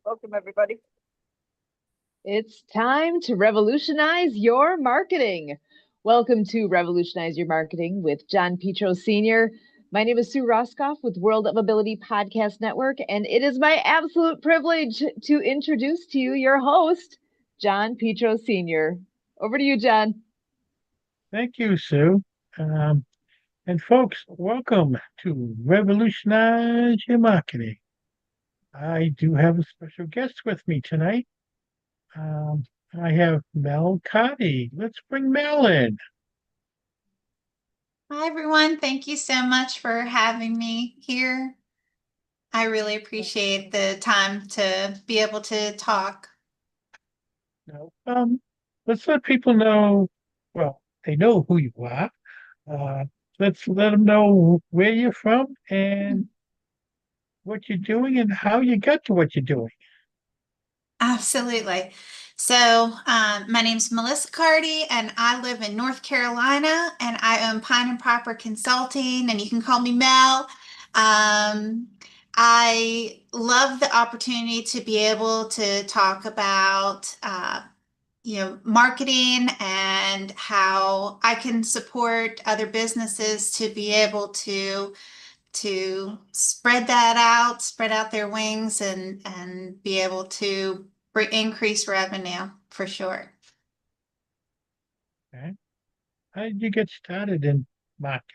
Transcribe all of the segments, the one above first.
Welcome, everybody. It's time to revolutionize your marketing. Welcome to Revolutionize Your Marketing with John Petro Sr. My name is Sue Roskoff with World of Ability Podcast Network, and it is my absolute privilege to introduce to you your host, John Petro Sr. Over to you, John. Thank you, Sue. Um, and folks, welcome to Revolutionize Your Marketing. I do have a special guest with me tonight. Um, I have Mel Cardi. Let's bring Mel in. Hi, everyone. Thank you so much for having me here. I really appreciate the time to be able to talk. Now, let's let people know, well, they know who you are. Uh, let's let them know where you're from and what you're doing and how you got to what you're doing. Absolutely. So, my name's Melissa Cardi, and I live in North Carolina, and I own Pine and Proper Consulting, and you can call me Mel. Um, I love the opportunity to be able to talk about, marketing and how I can support other businesses to be able to spread out their wings and be able to increase revenue for sure. Okay. How did you get started in marketing?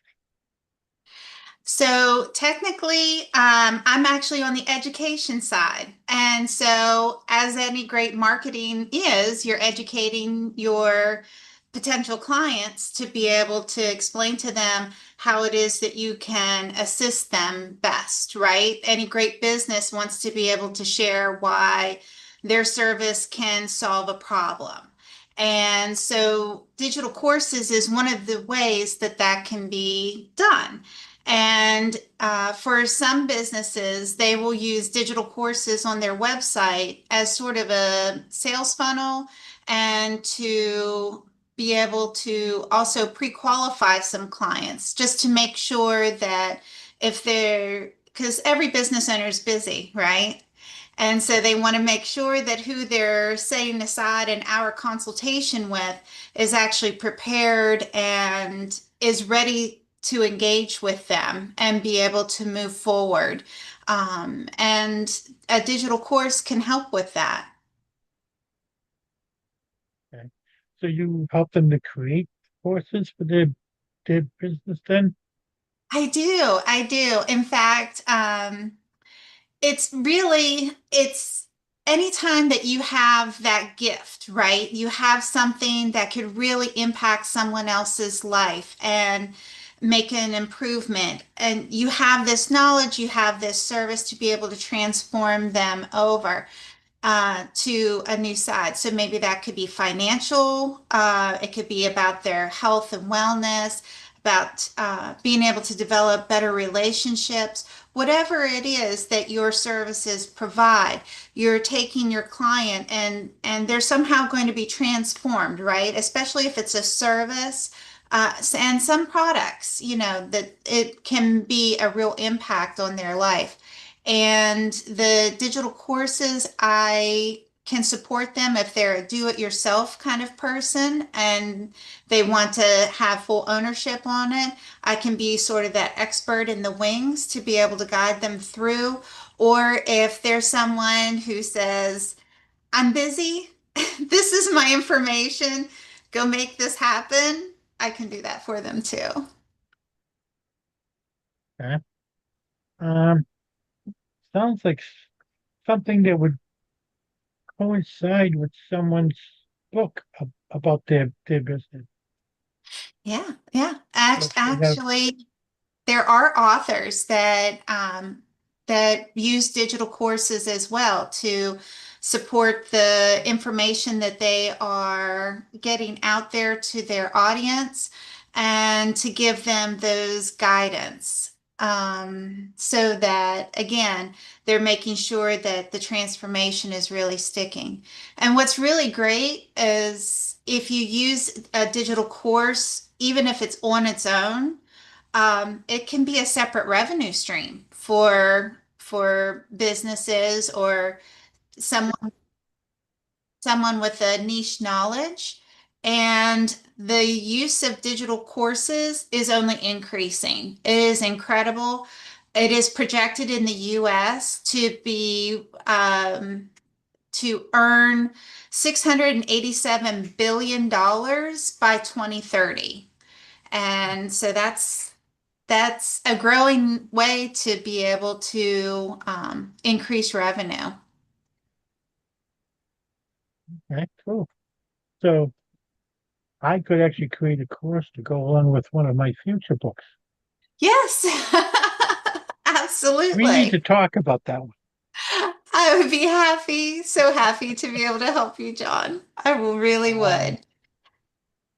So technically, I'm actually on the education side. And so, as any great marketing is, you're educating your potential clients to be able to explain to them how it is that you can assist them best, right? Any great business wants to be able to share why their service can solve a problem. And so, digital courses is one of the ways that that can be done. And for some businesses, they will use digital courses on their website as sort of a sales funnel and to be able to also pre-qualify some clients just to make sure that if they're, because every business owner is busy, right? And so they want to make sure that who they're setting aside an hour consultation with is actually prepared and is ready to engage with them and be able to move forward. And a digital course can help with that. Okay. So you help them to create courses for their business then? I do. I do. In fact, it's anytime that you have that gift, right? You have something that could really impact someone else's life and make an improvement. And you have this knowledge, you have this service to be able to transform them over to a new side. So maybe that could be financial, it could be about their health and wellness, about being able to develop better relationships. Whatever it is that your services provide, you're taking your client and they're somehow going to be transformed, right? Especially if it's a service. And some products, that it can be a real impact on their life. And the digital courses, I can support them if they're a do-it-yourself kind of person and they want to have full ownership on it. I can be sort of that expert in the wings to be able to guide them through. Or if there's someone who says, I'm busy, this is my information, go make this happen, I can do that for them too. Okay. Um, Sounds like something that would coincide with someone's book about their business. Yeah, yeah. Like they have, Actually, there are authors that use digital courses as well to support the information that they are getting out there to their audience and to give them those guidance. So that again, they're making sure that the transformation is really sticking. And what's really great is if you use a digital course, even if it's on its own, it can be a separate revenue stream for businesses or someone with a niche knowledge, and the use of digital courses is only increasing. It is incredible. It is projected in the US to be to earn $687 billion by 2030. And so that's a growing way to be able to increase revenue. Okay, cool. So I could actually create a course to go along with one of my future books. Yes, We need to absolutely. talk about that one. I would be happy, so happy to be able to help you, John. I really Um, would.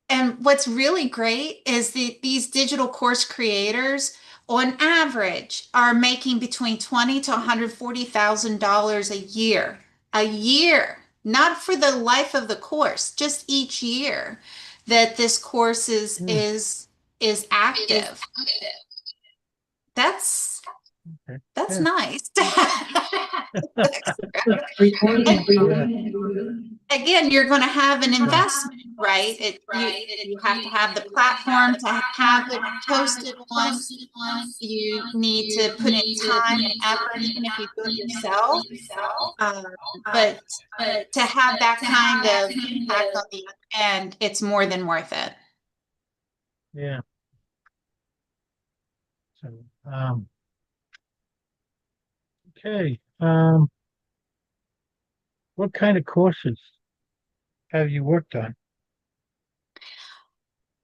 And what's really great is that these digital course creators, on average, are making between $20 to $140,000 a year, not for the life of the course, just each year that this course hmm, is active. That's okay. that's Yeah. nice. Recording And Yeah. again, you're going to have an So, investment, right? You have to have the platform to have it posted once. You need to put in time and effort, even if you do it yourself. Um, but to have that kind of impact on the end, it's more than worth it. yeah. So, um, okay. What kind of courses have you worked on?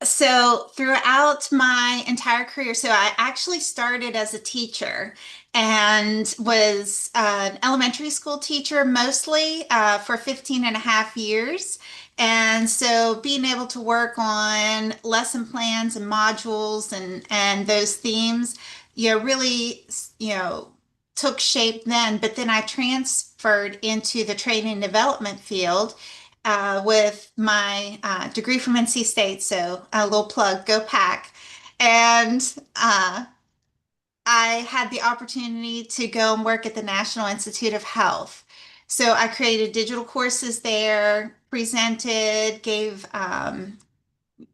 So throughout my entire career, so I actually started as a teacher and was an elementary school teacher mostly for 15 and a half years. And so being able to work on lesson plans and modules and those themes, really, you know, took shape then. But then I transferred into the training and development field with my degree from NC State. So a little plug, go pack. And I had the opportunity to go and work at the National Institute of Health. So I created digital courses there, presented, gave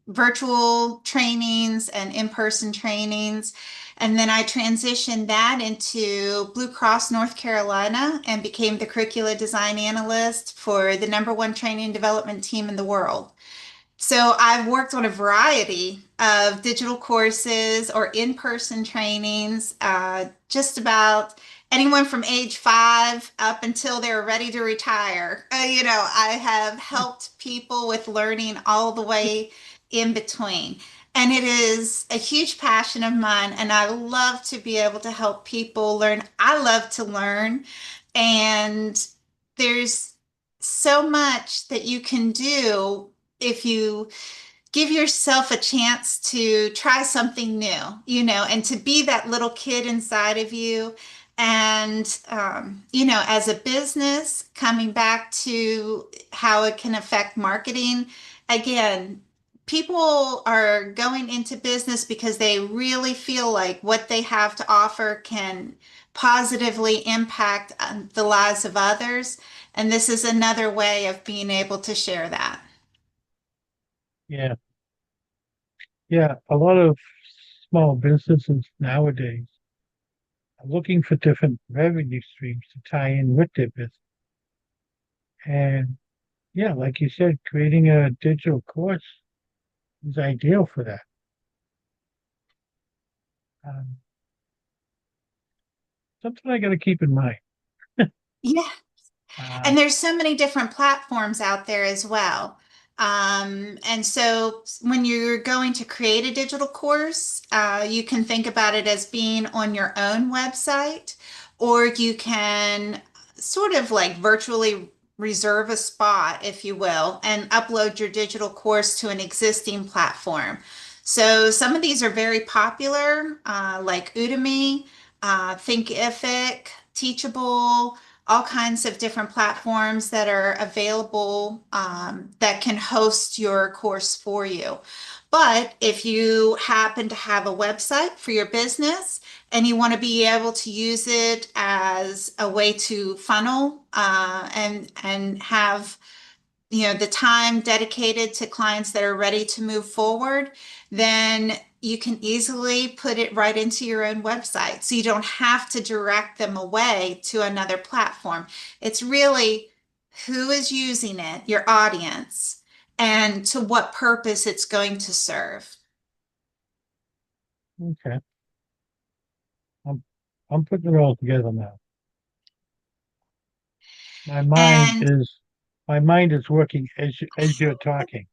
virtual trainings and in-person trainings. And then I transitioned that into Blue Cross North Carolina and became the curricula design analyst for the #1 training and development team in the world. So I've worked on a variety of digital courses or in-person trainings, just about anyone from age 5 up until they're ready to retire. I have helped people with learning all the way in between. And it is a huge passion of mine, and I love to be able to help people learn. I love to learn, and there's so much that you can do if you give yourself a chance to try something new, and to be that little kid inside of you. And, as a business, coming back to how it can affect marketing, again, people are going into business because they really feel like what they have to offer can positively impact the lives of others. And this is another way of being able to share that. Yeah. Yeah. A lot of small businesses nowadays are looking for different revenue streams to tie in with their business. And yeah, like you said, creating a digital course is ideal for that. Um, Something I got to keep in mind. Yeah. Uh, And there's so many different platforms out there as well. And so when you're going to create a digital course, you can think about it as being on your own website, or you can sort of like virtually reserve a spot, if you will, and upload your digital course to an existing platform. So some of these are very popular, like Udemy, Thinkific, Teachable. all kinds of different platforms that are available that can host your course for you. But if you happen to have a website for your business and you want to be able to use it as a way to funnel and have the time dedicated to clients that are ready to move forward, then you can easily put it right into your own website. So you don't have to direct them away to another platform. It's really who is using it, your audience, and to what purpose it's going to serve. Okay. I'm putting it all together now. My mind And is working as you're talking.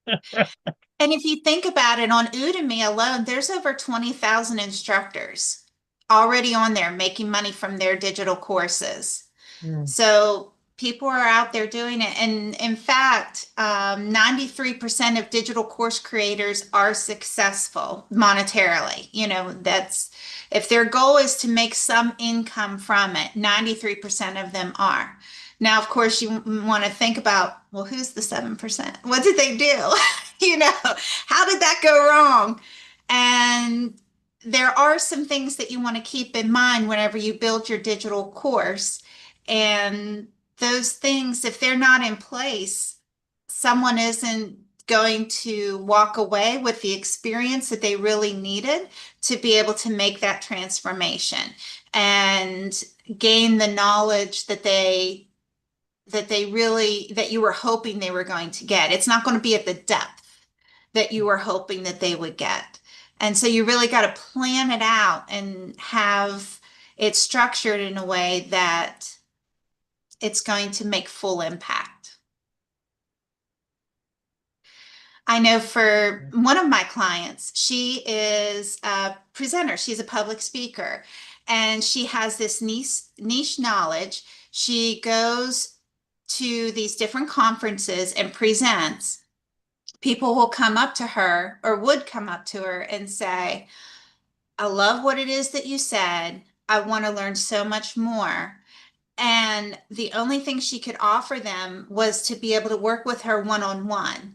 And if you think about it, on Udemy alone, there's over 20,000 instructors already on there making money from their digital courses. Mm. So people are out there doing it. And in fact, 93% of digital course creators are successful monetarily. That's if their goal is to make some income from it, 93% of them are. Now, of course, you want to think about, well, who's the 7%? What did they do? How did that go wrong? And there are some things that you want to keep in mind whenever you build your digital course. And those things, if they're not in place, someone isn't going to walk away with the experience that they really needed to be able to make that transformation and gain the knowledge that you were hoping they were going to get. It's not going to be at the depth that you were hoping that they would get. And so you really got to plan it out and have it structured in a way that it's going to make full impact. I know for one of my clients, she is a presenter. She's a public speaker, and she has this niche knowledge. She goes to these different conferences and presents. People will come up to her or would come up to her and say, I love what it is that you said. I want to learn so much more. And the only thing she could offer them was to be able to work with her one-on-one.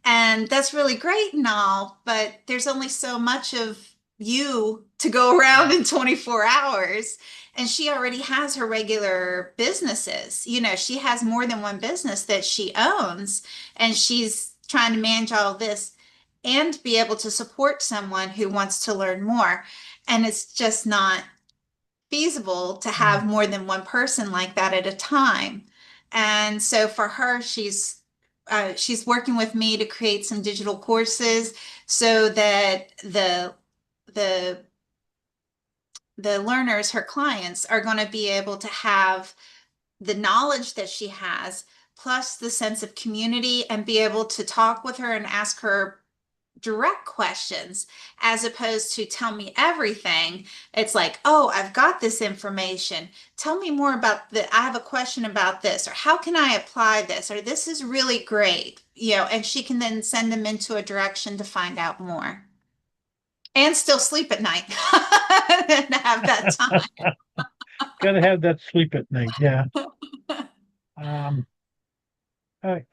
And that's really great and all, but there's only so much of you to go around in 24 hours. And she already has her regular businesses. She has more than one business that she owns, and she's trying to manage all of this and be able to support someone who wants to learn more. And it's just not feasible to have more than one person like that at a time. And so for her, she's working with me to create some digital courses so that the learners, her clients, are going to be able to have the knowledge that she has, plus the sense of community, and be able to talk with her and ask her direct questions, as opposed to tell me everything. It's like, oh, I've got this information. Tell me more about I have a question about this, or how can I apply this, or this is really great, and she can then send them into a direction to find out more. And still sleep at night and have that time. Gotta have that sleep at night, yeah. All right.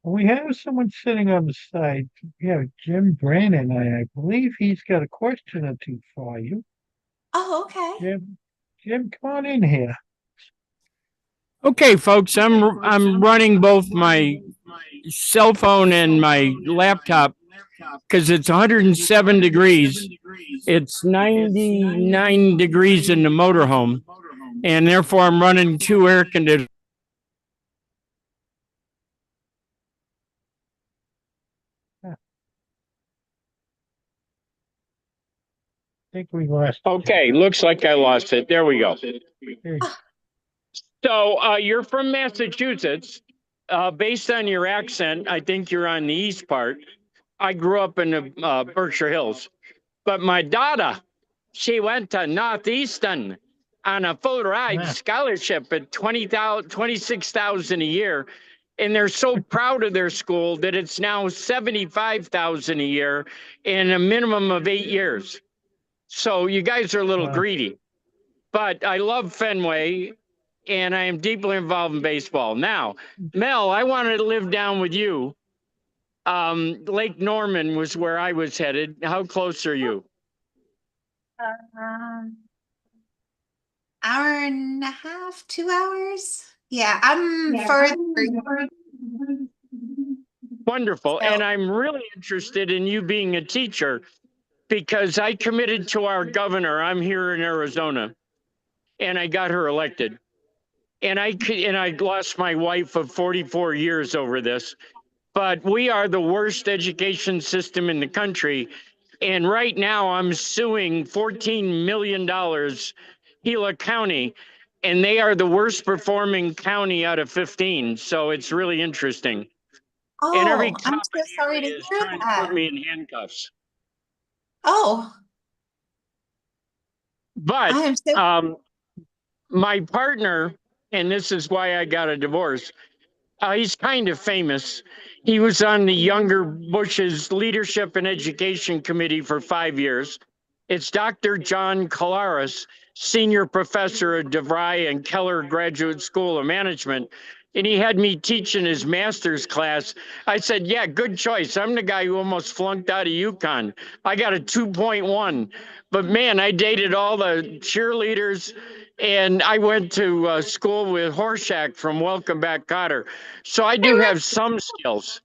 We have someone sitting on the side. We have Jim Brannon. I believe he's got a question or two for you. Oh, okay. Jim, come on in here. Okay, folks, I'm running both my cell phone and my laptop because it's 107 degrees. It's 99 degrees in the motorhome, and therefore I'm running two air conditioners. I think we lost. Okay, looks like I lost it. There we go. Hey, So you're from Massachusetts. Based on your accent, I think you're on the east part. I grew up in the Berkshire Hills, but my daughter, she went to Northeastern on a full ride scholarship at 26,000 a year. And they're so proud of their school that it's now 75,000 a year in a minimum of 8 years. So you guys are a little greedy, but I love Fenway. and I am deeply involved in baseball. Now, Mel, I wanted to live down with you. Lake Norman was where I was headed. How close are you? Hour and a half, 2 hours. Yeah, I'm further. Wonderful. So, And I'm really interested in you being a teacher because I committed to our governor. I'm here in Arizona and I got her elected. And I lost my wife of 44 years over this. But we are the worst education system in the country. And right now I'm suing $14 million Gila County, and they are the worst performing county out of 15. So it's really interesting. And every oh, cop I'm in so the sorry to area is hear trying to put that. me in handcuffs. Oh, But I am so. my partner, and this is why I got a divorce, he's kind of famous. He was on the younger Bush's Leadership and Education Committee for 5 years. It's Dr. John Colares, senior professor at DeVry and Keller Graduate School of Management. And he had me teach in his master's class. I said, yeah, good choice. I'm the guy who almost flunked out of UConn. I got a 2.1. But man, I dated all the cheerleaders, and I went to school with Horshack from Welcome Back, Kotter. So I do have some skills.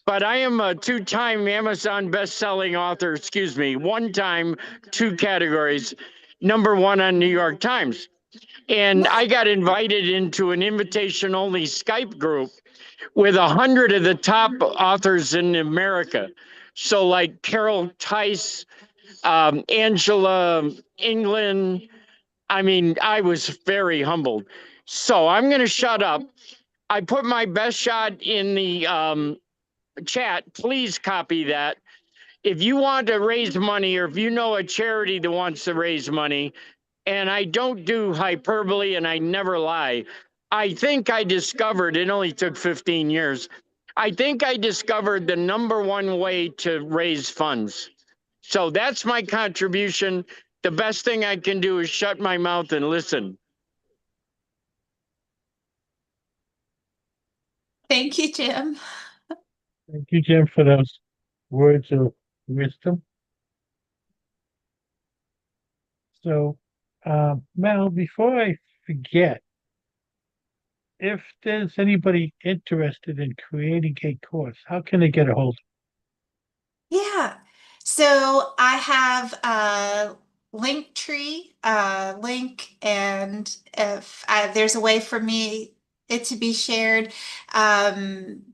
But I am a two-time Amazon best-selling author, excuse me, one time, two categories, #1 on New York Times. And I got invited into an invitation-only Skype group with 100 of the top authors in America. So like Carol Tice, Angela England. I mean, I was very humbled. So I'm going to shut up. I put my best shot in the chat. Please copy that. If you want to raise money, or if you know a charity that wants to raise money, and I don't do hyperbole and I never lie, I think I discovered, it only took 15 years. I think I discovered the #1 way to raise funds. So that's my contribution. The best thing I can do is shut my mouth and listen. Thank you, Jim. Thank you, Jim, for those words of wisdom. So, Mel, before I forget, if there's anybody interested in creating a course, how can they get a hold Yeah. So I have a Linktree link, and if there's a way for me it to be shared,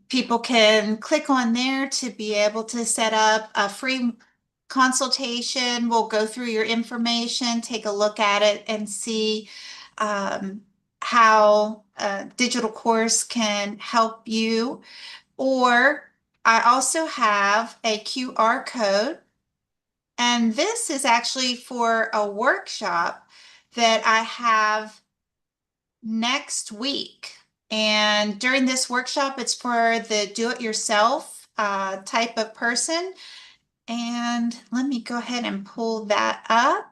people can click on there to be able to set up a free consultation. We'll go through your information, take a look at it, and see how a digital course can help you. Or I also have a QR code, and this is actually for a workshop that I have next week. And during this workshop, it's for the do-it-yourself type of person. And let me go ahead and pull that up.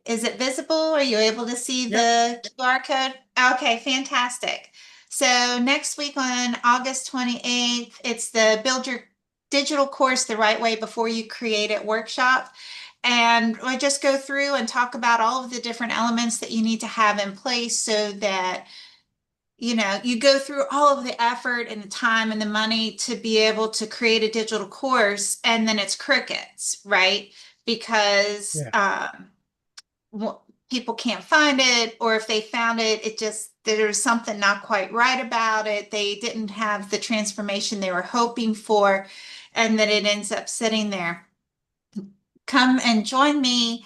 Is it visible? Are you able to see the QR code? Okay, fantastic. So next week on August 28th, it's the Build Your Digital Course the Right Way Before You Create It workshop. And I just go through and talk about all of the different elements that you need to have in place so that you go through all of the effort and the time and the money to be able to create a digital course, and then it's crickets, right? Because people can't find it, or if they found it, there's something not quite right about it. They didn't have the transformation they were hoping for, and then it ends up sitting there. Come and join me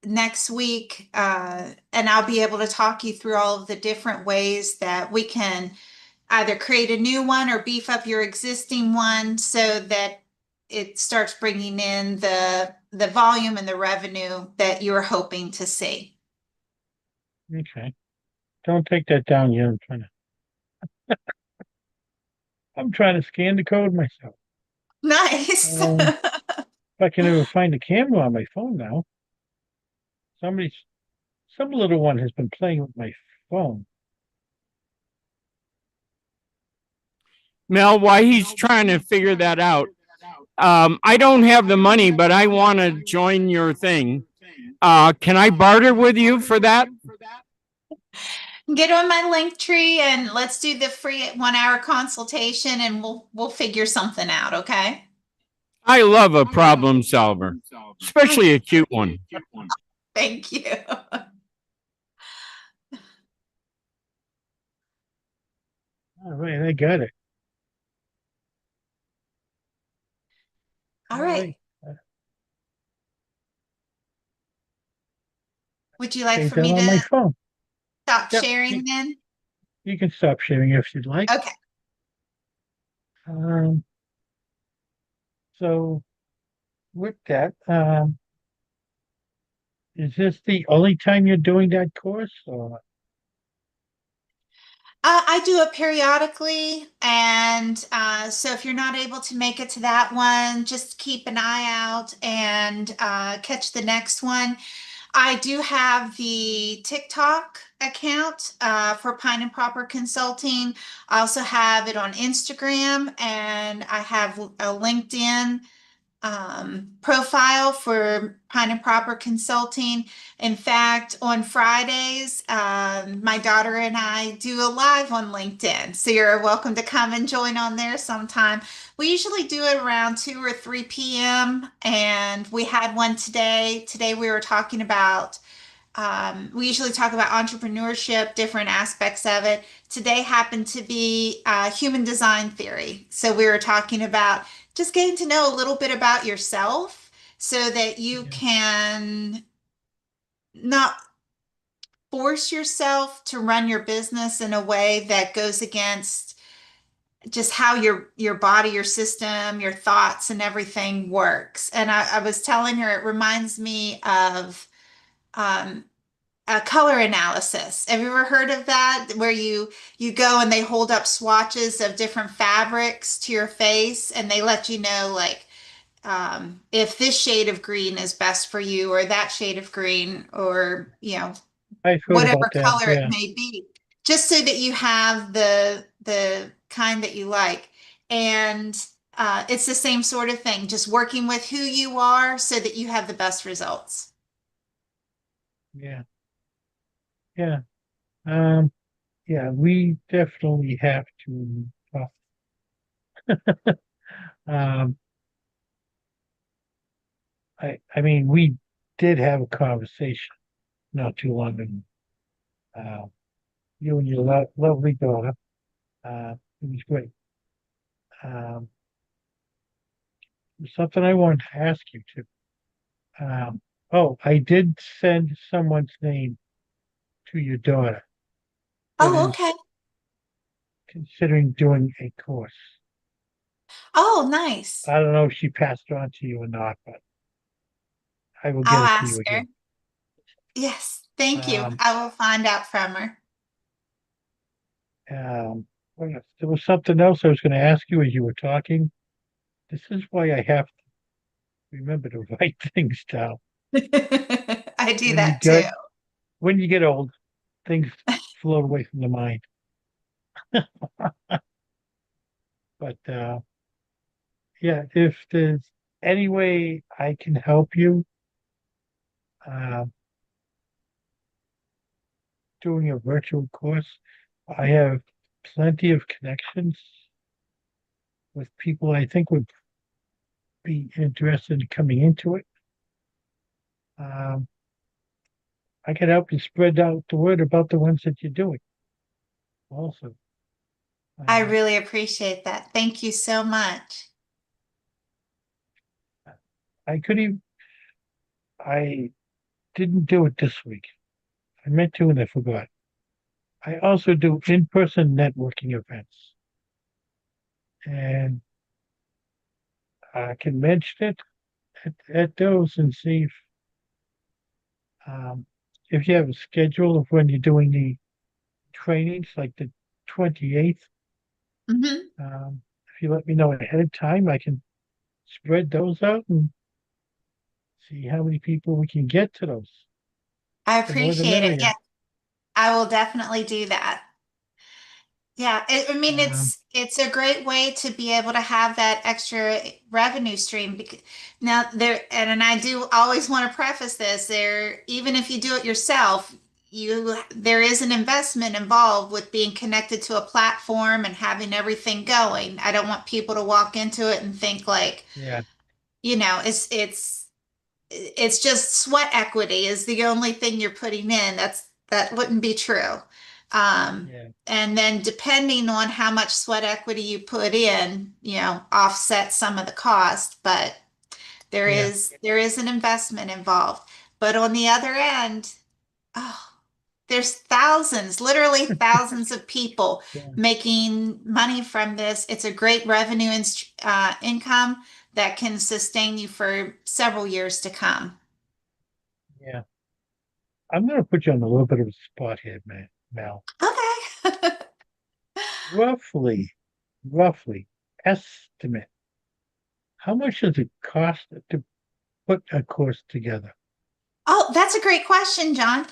next week, and I'll be able to talk you through all of the different ways that we can either create a new one or beef up your existing one so that it starts bringing in the volume and the revenue that you're hoping to see. Okay. Don't take that down yet. I'm trying to scan the code myself. Nice. I can ever find the camera on my phone now. Some little one has been playing with my phone. Mel, while he's trying to figure that out, I don't have the money, but I want to join your thing. Can I barter with you for that? Get on my link tree and let's do the free 1 hour consultation and we'll figure something out, okay? I love a problem solver, especially a cute one. Thank you. All right, I got it. All right. Would you like Save for that me on my to phone. stop Yep. sharing then? You can stop sharing if you'd like. Okay. So with that, is this the only time you're doing that course, or? I do it periodically, and so if you're not able to make it to that one, just keep an eye out and catch the next one. I do have the TikTok account for Pine and Proper Consulting. I also have it on Instagram, and I have a LinkedIn profile for Pine and Proper Consulting. In fact, on Fridays, my daughter and I do a live on LinkedIn. So you're welcome to come and join on there sometime. We usually do it around 2 or 3 p.m. And we had one today. Today we were talking about we usually talk about entrepreneurship, different aspects of it. Today happened to be human design theory. So we were talking about just getting to know a little bit about yourself so that you can not force yourself to run your business in a way that goes against just how your body, your system, your thoughts and everything works. And I was telling her it reminds me of color analysis. Have you ever heard of that? Where you go and they hold up swatches of different fabrics to your face and they let you know like if this shade of green is best for you or that shade of green or I've heard whatever about that. color it Yeah. may be, just so that you have the kind that you like. And it's the same sort of thing, just working with who you are so that you have the best results. Yeah. Yeah. Yeah, we definitely have to talk. Um, I mean, we did have a conversation not too long ago. You and your lovely daughter. It was great. Um, Something I wanted to ask you too. Oh, I did send someone's name to your daughter that Oh, is okay. considering doing a course. Oh, nice. I don't know if she passed it on to you or not, but I will get I'll it to you ask her. again. Yes, thank you. Um, I will find out from her. what else? There was something else I was going to ask you as you were talking. This is why I have to remember to write things down. I do When you that too. get when you get old, things float away from the mind. But yeah, if there's any way I can help you uh, doing a virtual course, I have plenty of connections with people I think would be interested in coming into it. Um, I can help you spread out the word about the ones that you're doing also. I Uh, really appreciate that. Thank you so much. I could even, I didn't do it this week. I meant to and I forgot. I also do in-person networking events. And I can mention it at those and see um, if you have a schedule of when you're doing the trainings, like the 28th. Hmm. If you let me know ahead of time, I can spread those out and see how many people we can get to those. I The more the appreciate it. merrier. Yeah, I will definitely do that. Yeah, I mean, Um, it's a great way to be able to have that extra revenue stream. Now there, and I do always want to preface this there, even if you do it yourself, there is an investment involved with being connected to a platform and having everything going. I don't want people to walk into it and think like, yeah, it's just sweat equity is the only thing you're putting in. That wouldn't be true. yeah, And then depending on how much sweat equity you put in, offset some of the cost, but yeah, there is an investment involved. But on the other end, oh, there's thousands, literally thousands of people yeah, making money from this. It's a great revenue income that can sustain you for several years to come. yeah. I'm going to put you on a little bit of a spot here, man, Mel. Okay. Roughly estimate. How much does it cost to put a course together? Oh, that's a great question, John.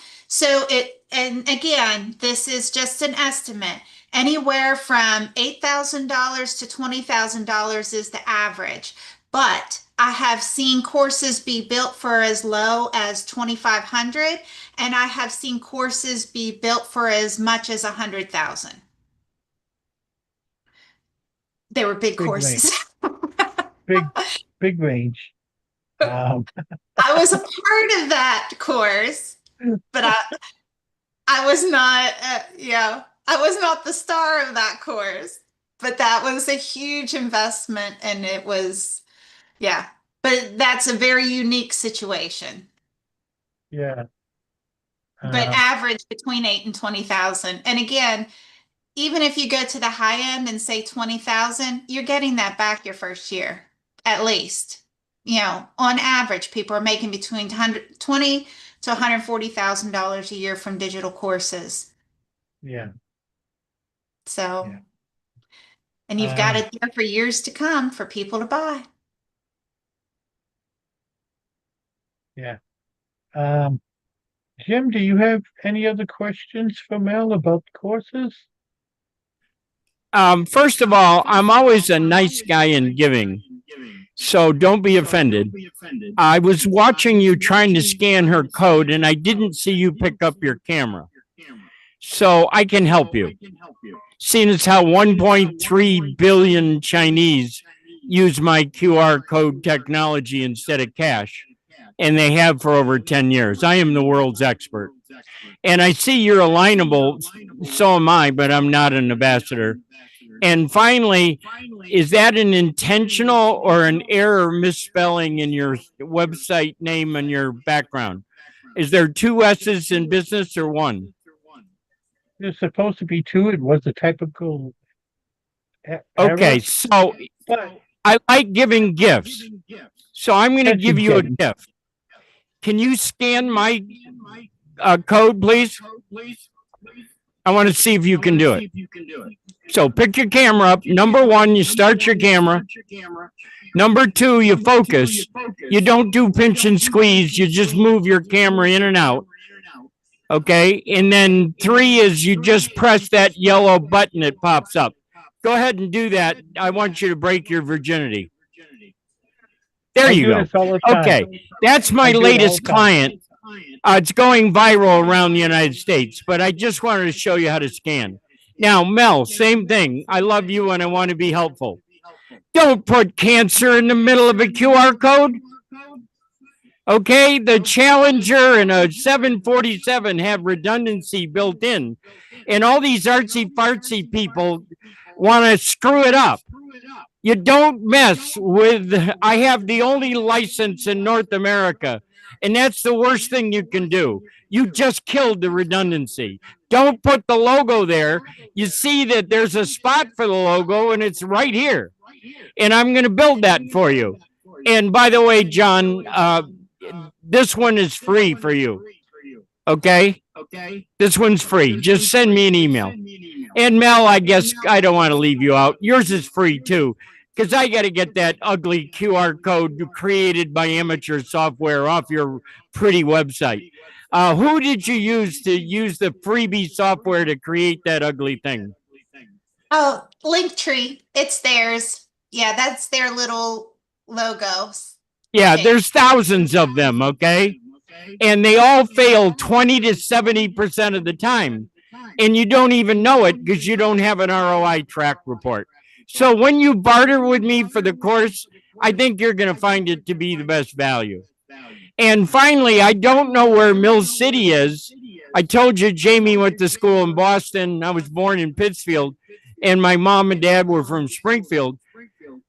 And again, this is just an estimate. Anywhere from $8,000 to $20,000 is the average. But I have seen courses be built for as low as 2,500, and I have seen courses be built for as much as 100,000. They were big Big range, courses. big, big range. Um, I was a part of that course, but I was not, I was not the star of that course, but that was a huge investment and it was, yeah, but that's a very unique situation. yeah, But um, average between 8 and 20,000. And again, even if you go to the high end and say 20,000, you're getting that back your first year, at least. On average, people are making between 120 to $140,000 a year from digital courses. yeah, So, yeah, and you've got um, it there for years to come for people to buy. yeah. Um, Jim, do you have any other questions for Mel about the courses? First of all, I'm always a nice guy in giving, so don't be offended. I was watching you trying to scan her code, and I didn't see you pick up your camera. So I can help you. Seeing as how 1.3 billion Chinese use my QR code technology instead of cash, and they have for over 10 years. I am the world's expert. And I see you're alignable, so am I, but I'm not an ambassador. And finally, is that an intentional or an error misspelling in your website name and your background? Is there two S's in business or one? There's supposed to be two. It was a typical error, Okay, so but I like giving gifts. So I'm going to attention give you a getting. gift. Can you scan my code, please? I want to see if you can do it. So pick your camera up. Number one, you start your camera. Number two, you focus. You don't do pinch and squeeze. You just move your camera in and out. Okay. And then three is you just press that yellow button that pops up. Go ahead and do that. I want you to break your virginity. There I you do go. this all the time. Okay. That's my I do it all latest the time. client. It's going viral around the United States, but I just wanted to show you how to scan. Now, Mel, same thing. I love you and I want to be helpful. Don't put cancer in the middle of a QR code. Okay, the Challenger and a 747 have redundancy built in, and all these artsy fartsy people want to screw it up. You don't mess with, I have the only license in North America, and that's the worst thing you can do. You just killed the redundancy. Don't put the logo there. You see that there's a spot for the logo, and it's right here. And I'm going to build that for you. And by the way, John, this one is free for you. Okay? This one's free. Just send me an email. And Mel, I guess I don't want to leave you out. Yours is free too, because I got to get that ugly QR code created by amateur software off your pretty website. Who did you use to use the freebie software to create that ugly thing? Oh, Linktree, it's theirs. Yeah, that's their little logos. Yeah, Okay. there's thousands of them, okay? And they all fail 20 to 70% of the time. And you don't even know it because you don't have an ROI track report. So when you barter with me for the course, I think you're going to find it to be the best value. And finally, I don't know where Mill City is. I told you Jamie went to school in Boston. I was born in Pittsfield, and my mom and dad were from Springfield.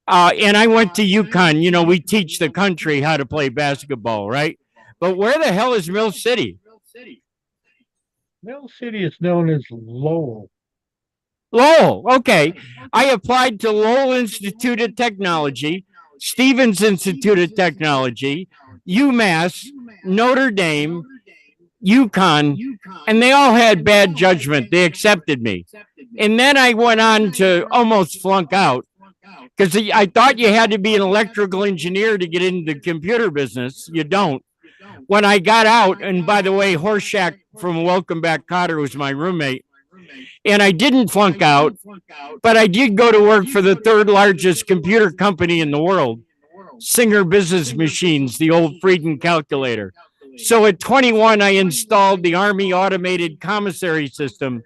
And I went to UConn. You know, we teach the country how to play basketball, right? But where the hell is Mill City? Mill City is known as Lowell. Lowell. Okay. I applied to Lowell Institute of Technology, Stevens Institute of Technology, UMass, Notre Dame, UConn, and they all had bad judgment. They accepted me. And then I went on to almost flunk out because I thought you had to be an electrical engineer to get into the computer business. You don't. When I got out, and by the way, Horseshack from Welcome Back Cotter was my roommate, and I didn't flunk out, but I did go to work for the third largest computer company in the world, Singer Business Machines, the old Frieden calculator. So at 21, I installed the Army automated commissary system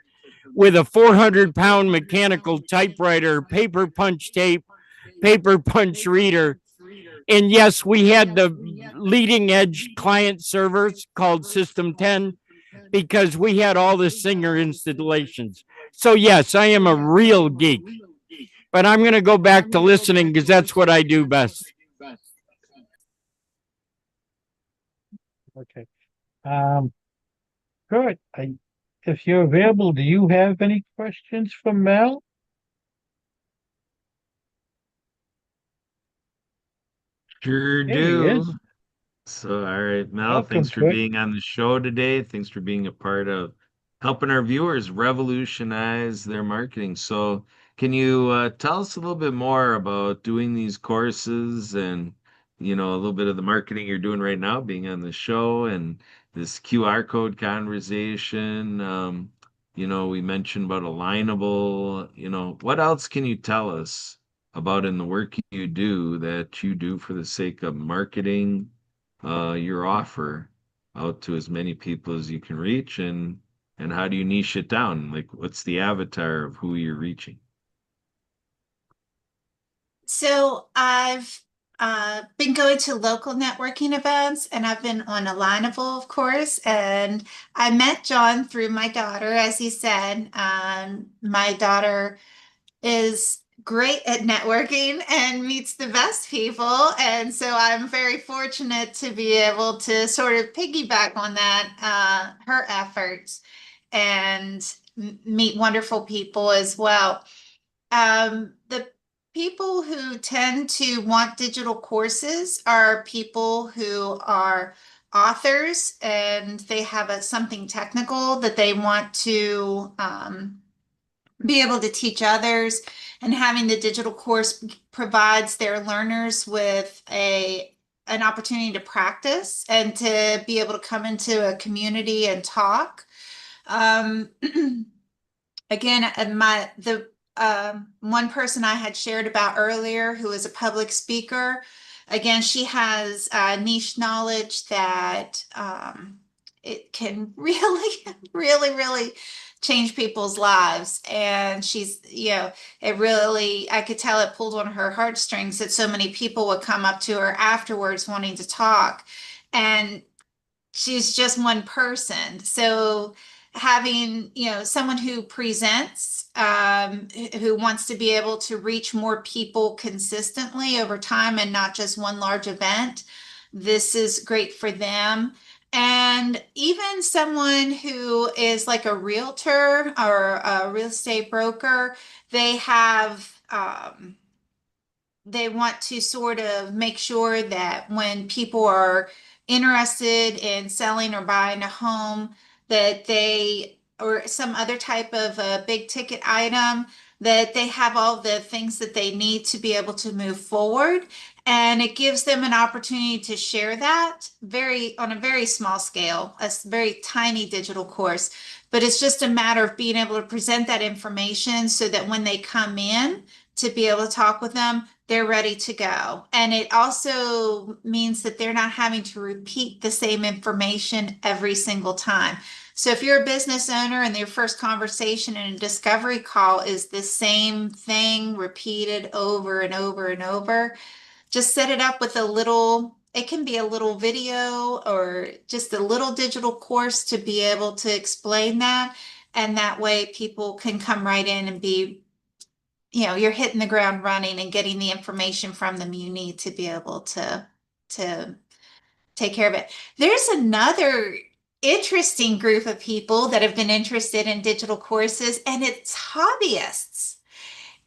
with a 400-pound mechanical typewriter, paper punch tape, paper punch reader. And yes, we had the leading edge client servers called System 10 because we had all the Singer installations. So yes, I am a real geek, but I'm going to go back to listening because that's what I do best. Okay. Good. If you're available, do you have any questions for Mel? Sure There he do. is. So, all right, Mel, Welcome, thanks for Kurt. being on the show today. Thanks for being a part of helping our viewers revolutionize their marketing. So, can you tell us a little bit more about doing these courses and, a little bit of the marketing you're doing right now, being on the show and this QR code conversation? We mentioned about alignable. What else can you tell us about in the work you do that you do for the sake of marketing your offer out to as many people as you can reach, and how do you niche it down? Like, what's the avatar of who you're reaching? So I've been going to local networking events, and I've been on Alignable, of course. And I met John through my daughter, as he said. My daughter is great at networking and meets the best people. And so I'm very fortunate to be able to sort of piggyback on that, her efforts, and meet wonderful people as well. The people who tend to want digital courses are people who are authors and they have something technical that they want to be able to teach others, and having the digital course provides their learners with an opportunity to practice and to be able to come into a community and talk. Again, the one person I had shared about earlier, who is a public speaker, again, she has niche knowledge that it can really, really, really change people's lives. And she's, it really, I could tell it pulled on her heartstrings that so many people would come up to her afterwards wanting to talk. And she's just one person. So having, someone who presents, who wants to be able to reach more people consistently over time and not just one large event, this is great for them. And even someone who is like a realtor or a real estate broker, they have, they want to sort of make sure that when people are interested in selling or buying a home, that they, or some other type of a big ticket item, that they have all the things that they need to be able to move forward. And it gives them an opportunity to share that on a very small scale, a very tiny digital course. But it's just a matter of being able to present that information so that when they come in to be able to talk with them, they're ready to go. And it also means that they're not having to repeat the same information every single time. So if you're a business owner and your first conversation in a discovery call is the same thing repeated over and over and over, just set it up with it can be a little video or just a little digital course to be able to explain that. And that way people can come right in and you're hitting the ground running and getting the information from them you need to be able to take care of it. There's another interesting group of people that have been interested in digital courses, and it's hobbyists.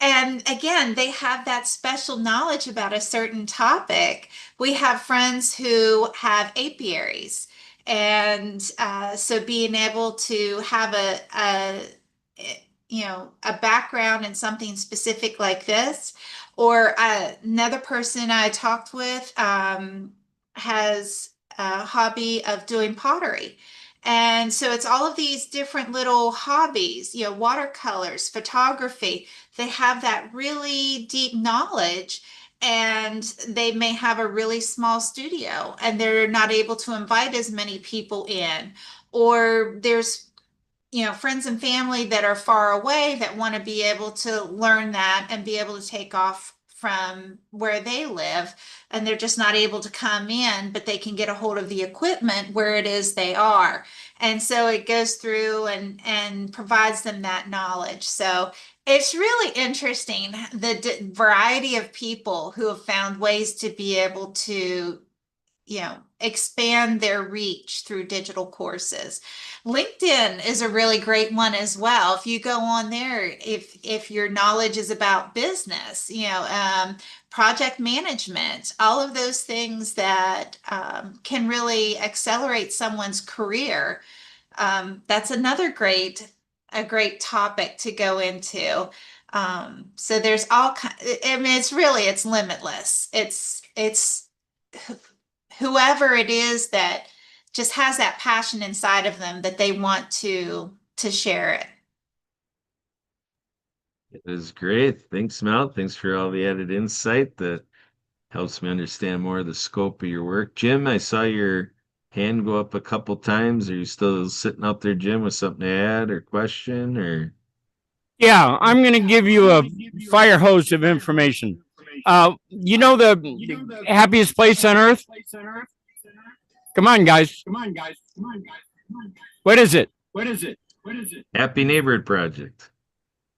And again, they have that special knowledge about a certain topic. We have friends who have apiaries. And so being able to have a background in something specific like this, or another person I talked with has a hobby of doing pottery. And so it's all of these different little hobbies, watercolors, photography. They have that really deep knowledge, and they may have a really small studio and they're not able to invite as many people in. Or there's friends and family that are far away that want to be able to learn that and be able to take off from where they live, and they're just not able to come in, but they can get a hold of the equipment where it is they are. And so it goes through and provides them that knowledge. So it's really interesting, the variety of people who have found ways to be able to expand their reach through digital courses. LinkedIn is a really great one as well. If you go on there, if your knowledge is about business, project management, all of those things that can really accelerate someone's career. That's another a great topic to go into. So there's it's limitless. It's whoever it is that just has that passion inside of them that they want to share it. It is great. Thanks, Mel. Thanks for all the added insight that helps me understand more of the scope of your work. Jim, I saw your hand go up a couple times. Are you still sitting out there, Jim, with something to add or question or? Yeah, I'm going to give you a fire hose of information. The happiest place on earth? Come on, guys. What is it? Happy Neighborhood Project.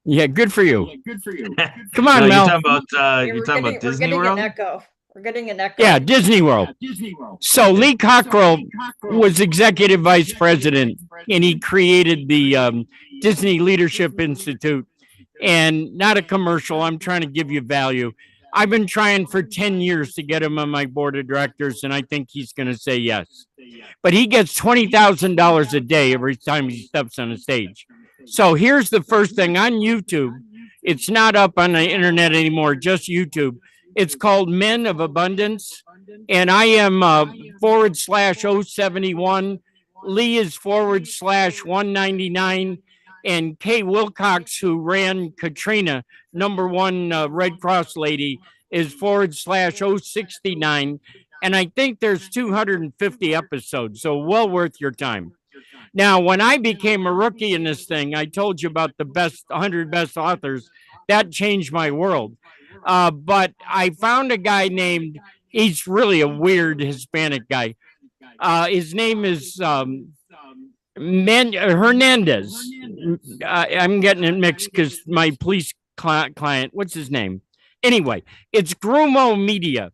Yeah, good for you. Come on, No, Mel. you're talking about Disney World? We're getting an echo. Yeah, Disney World. So Lee Cockrell was executive vice president, and he created the Disney Leadership Institute. And not a commercial. I'm trying to give you value. I've been trying for 10 years to get him on my board of directors, and I think he's going to say yes. But he gets $20,000 a day every time he steps on a stage. So here's the first thing on YouTube. It's not up on the internet anymore, just YouTube. It's called Men of Abundance, and I am /071. Lee is /199. And Kay Wilcox, who ran Katrina, #1 Red Cross lady, is /069. And I think there's 250 episodes, so well worth your time. Now, when I became a rookie in this thing, I told you about the 100 best authors. That changed my world. But I found a guy he's really a weird Hispanic guy. His name is Hernandez. I'm getting it mixed because my police client, what's his name? Anyway, it's Grumo Media.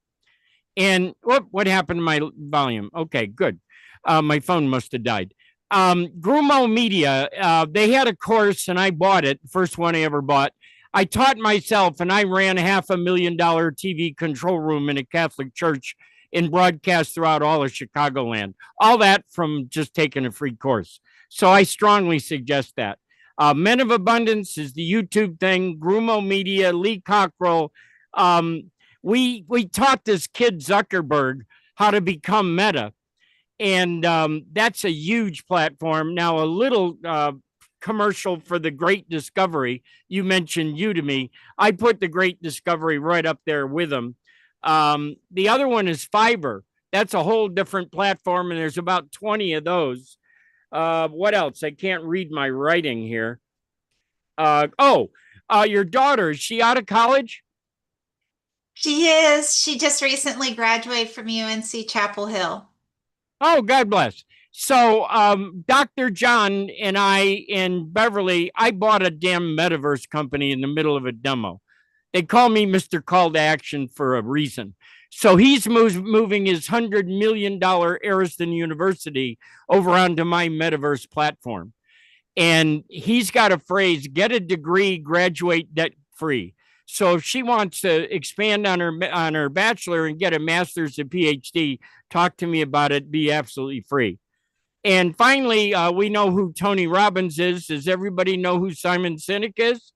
And what happened to my volume? Okay, good. My phone must have died. Grumo Media, they had a course and I bought it, first one I ever bought. I taught myself, and I ran $500,000 TV control room in a Catholic church and broadcast throughout all of Chicagoland. All that from just taking a free course. So I strongly suggest that. Men of Abundance is the YouTube thing. Grumo Media, Lee Cockrell. Um, we taught this kid Zuckerberg how to become Meta, and that's a huge platform. Now, a little commercial for the Great Discovery. You mentioned Udemy. I put the Great Discovery right up there with them. The other one is Fiverr. That's a whole different platform, and there's about 20 of those. What else? I can't read my writing here. Your daughter, is she out of college? She is. She just recently graduated from UNC Chapel Hill. Oh, God bless. So, Dr. John and I in Beverly, I bought a damn metaverse company in the middle of a demo. They call me Mr. Call to Action for a reason. So he's moving his $100 million Ariston University over onto my metaverse platform. And he's got a phrase, get a degree, graduate debt free. So if she wants to expand on her bachelor and get a master's and PhD, talk to me about it, be absolutely free. And finally, we know who Tony Robbins is. Does everybody know who Simon Sinek is?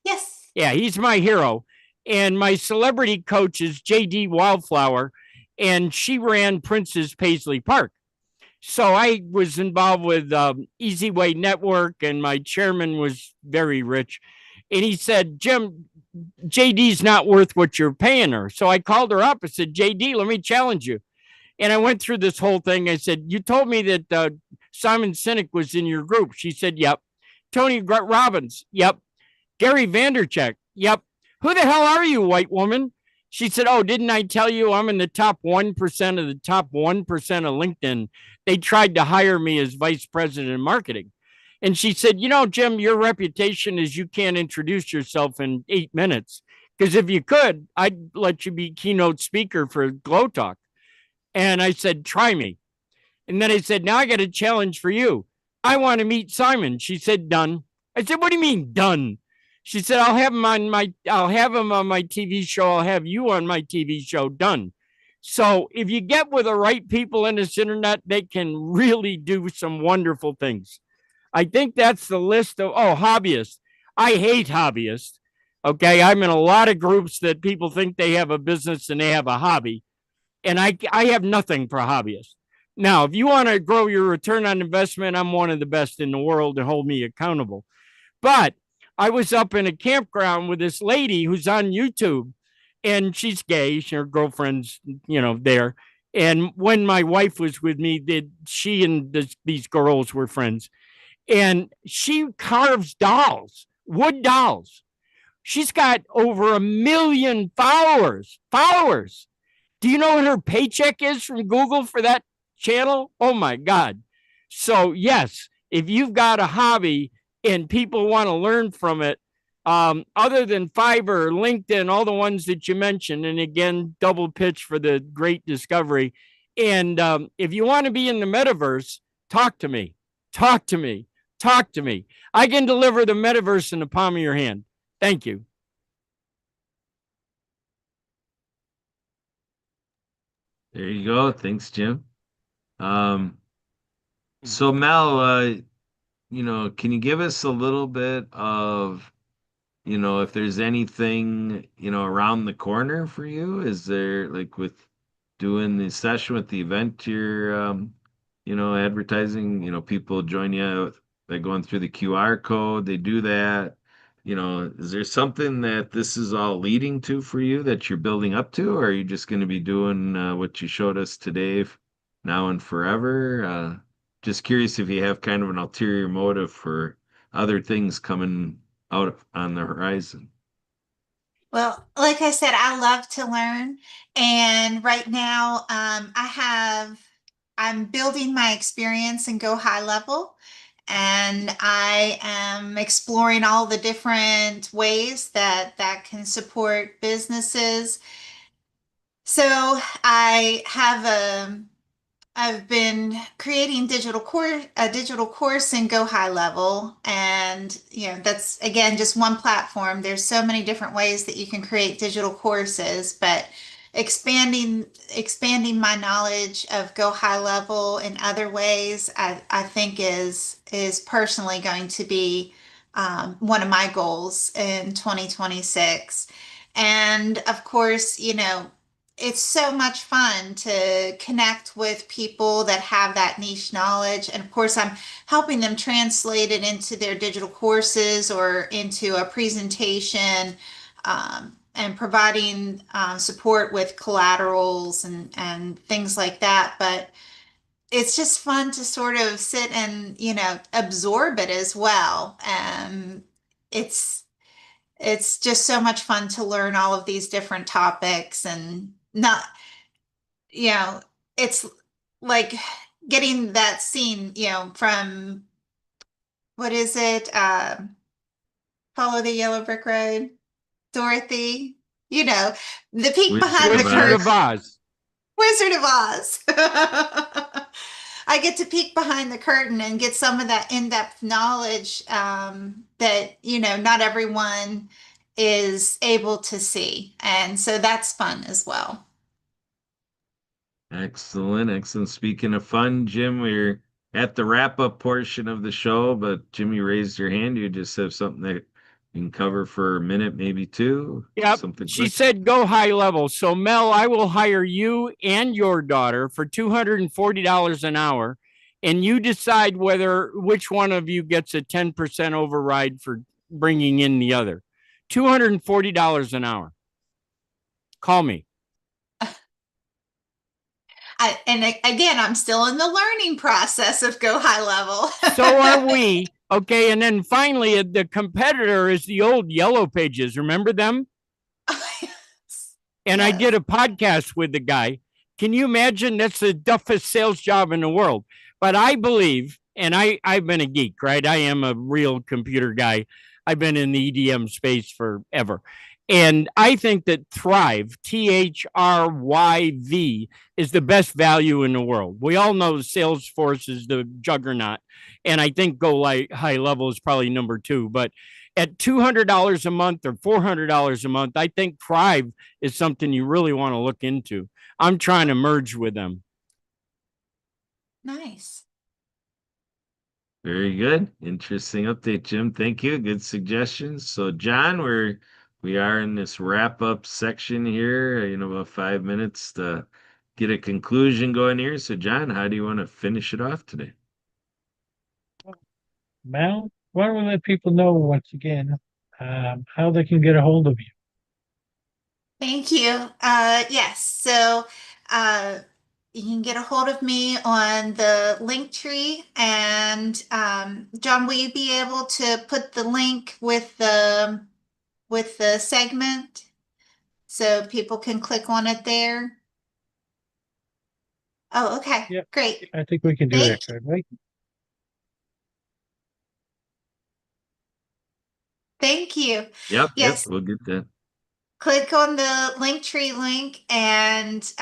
Yes. Yeah, he's my hero. And my celebrity coach is JD Wildflower, and she ran Prince's Paisley Park. So I was involved with Easy Way Network, and my chairman was very rich. And he said, Jim, JD's not worth what you're paying her. So I called her up. I said, JD, let me challenge you. And I went through this whole thing. I said, you told me that Simon Sinek was in your group. She said, yep. Tony Robbins, yep. Gary Vandercheck, yep. Who the hell are you, white woman? She said, oh, didn't I tell you I'm in the top 1% of the top 1% of LinkedIn? They tried to hire me as vice president of marketing. And she said, you know, Jim, your reputation is you can't introduce yourself in 8 minutes. Because if you could, I'd let you be keynote speaker for Glow Talk. And I said, try me. And then I said, now I got a challenge for you. I want to meet Simon. She said, done. I said, what do you mean done? She said, I'll have him on my TV show. I'll have you on my TV show. Done. So if you get with the right people in this internet, they can really do some wonderful things. I think that's the list of, hobbyists. I hate hobbyists. Okay. I'm in a lot of groups that people think they have a business and they have a hobby. And I have nothing for hobbyists. Now, if you want to grow your return on investment, I'm one of the best in the world to hold me accountable. But I was up in a campground with this lady who's on YouTube, and she's gay. Her girlfriend's, there. And when my wife was with me, she and these girls were friends. And she carves dolls, wood dolls. She's got over 1 million followers. Do you know what her paycheck is from Google for that channel? Oh my God. So yes, if you've got a hobby and people want to learn from it, other than Fiverr, LinkedIn, all the ones that you mentioned, and again, double pitch for the Great Discovery. And if you want to be in the metaverse, talk to me. I can deliver the metaverse in the palm of your hand. Thank you. There you go. Thanks, Jim. So Mel, can you give us a little bit of, if there's anything, around the corner for you? Is there, like, with doing the session with the event you're, advertising, people join you by going through the QR code, they do that. Is there something that this is all leading to for you that you're building up to, or are you just going to be doing what you showed us today now and forever? Just curious if you have kind of an ulterior motive for other things coming out on the horizon. Well, like I said, I love to learn. And right now, I'm building my experience and go high level. And I am exploring all the different ways that can support businesses. So I've been creating a digital course in Go High Level. And, that's, again, just one platform. There's so many different ways that you can create digital courses, but expanding my knowledge of Go High Level in other ways, I think is personally going to be one of my goals in 2026. And of course, it's so much fun to connect with people that have that niche knowledge. And of course, I'm helping them translate it into their digital courses or into a presentation, and providing support with collaterals and things like that. But it's just fun to sort of sit and, absorb it as well. And it's just so much fun to learn all of these different topics and not, you know, it's like getting that scene, from what is it? Follow the Yellow Brick Road, Dorothy, the peek behind the Wizard of Wizard curtain. of Oz. Wizard of Oz. I get to peek behind the curtain and get some of that in-depth knowledge that, not everyone is able to see. And so that's fun as well. Excellent, excellent. Speaking of fun, Jim, we're at the wrap-up portion of the show, but Jim, you raised your hand. You just have something that you can cover for a minute, maybe two. Yep. Something She quick. said go high level. So Mel, I will hire you and your daughter for $240 an hour, and you decide which one of you gets a 10% override for bringing in the other. $240 an hour. Call me. Again, I'm still in the learning process of Go High Level. So are we. Okay. And then finally, the competitor is the old Yellow Pages. Remember them? And I Yes. did a podcast with the guy. Can you imagine? That's the toughest sales job in the world. But I believe, and I've been a geek, right? I am a real computer guy. I've been in the EDM space forever. And I think that Thrive, THRYV, is the best value in the world. We all know Salesforce is the juggernaut. And I think Go High Level is probably number two. But at $200 a month or $400 a month, I think Thrive is something you really want to look into. I'm trying to merge with them. Nice. Very good. Interesting update, Jim. Thank you. Good suggestions. So, John, we are in this wrap-up section here, about 5 minutes to get a conclusion going here. So, John, how do you want to finish it off today? Mel, why don't we let people know once again how they can get a hold of you? Thank you. Yes. So you can get a hold of me on the link tree. And John, will you be able to put the link with the segment so people can click on it there? Oh, okay. Yep. Great. I think we can do that, right? Thank you. Yep, Yes. we'll get that. Click on the Linktree link and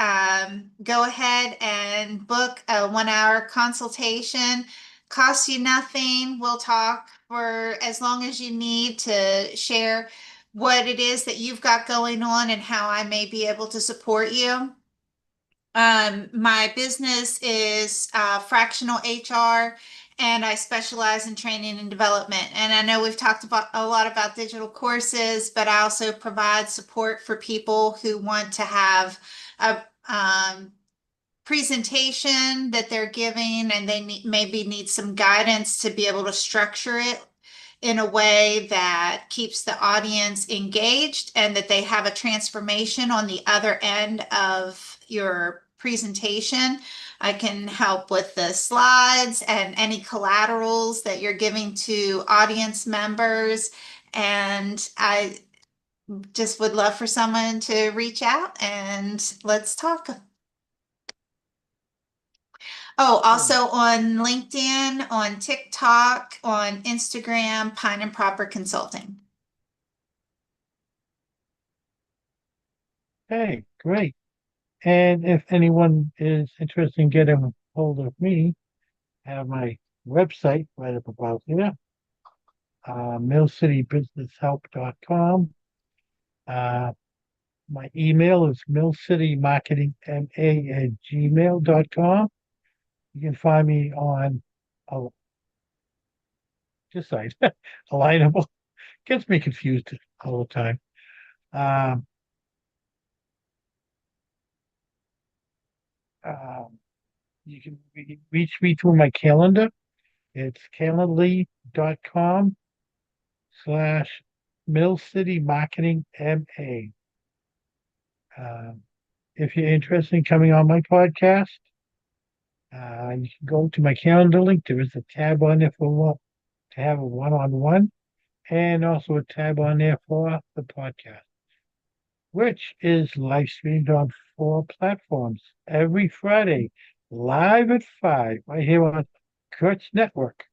go ahead and book a 1-hour consultation. Costs you nothing. We'll talk for as long as you need to share what it is that you've got going on and how I may be able to support you. My business is fractional HR, and I specialize in training and development. And I know we've talked about a lot about digital courses, but I also provide support for people who want to have a presentation that they're giving, and they maybe need some guidance to be able to structure it in a way that keeps the audience engaged and that they have a transformation on the other end of your presentation. I can help with the slides and any collaterals that you're giving to audience members. And I just would love for someone to reach out and let's talk. Oh, also on LinkedIn, on TikTok, on Instagram, Pine and Proper Consulting. Hey, great. And if anyone is interested in getting a hold of me, I have my website right up above here, millcitybusinesshelp.com. My email is millcitymarketingma@gmail.com. You can find me on a just site, Alignable. Gets me confused all the time. Um, um, you can reach me through my calendar. It's calendly.com/Mill City Marketing MA. If you're interested in coming on my podcast, you can go to my calendar link. There is a tab on there for to have a one-on-one, and also a tab on there for the podcast, which is live streamed on 4 platforms every Friday, live at 5, right here on Kurt's Network.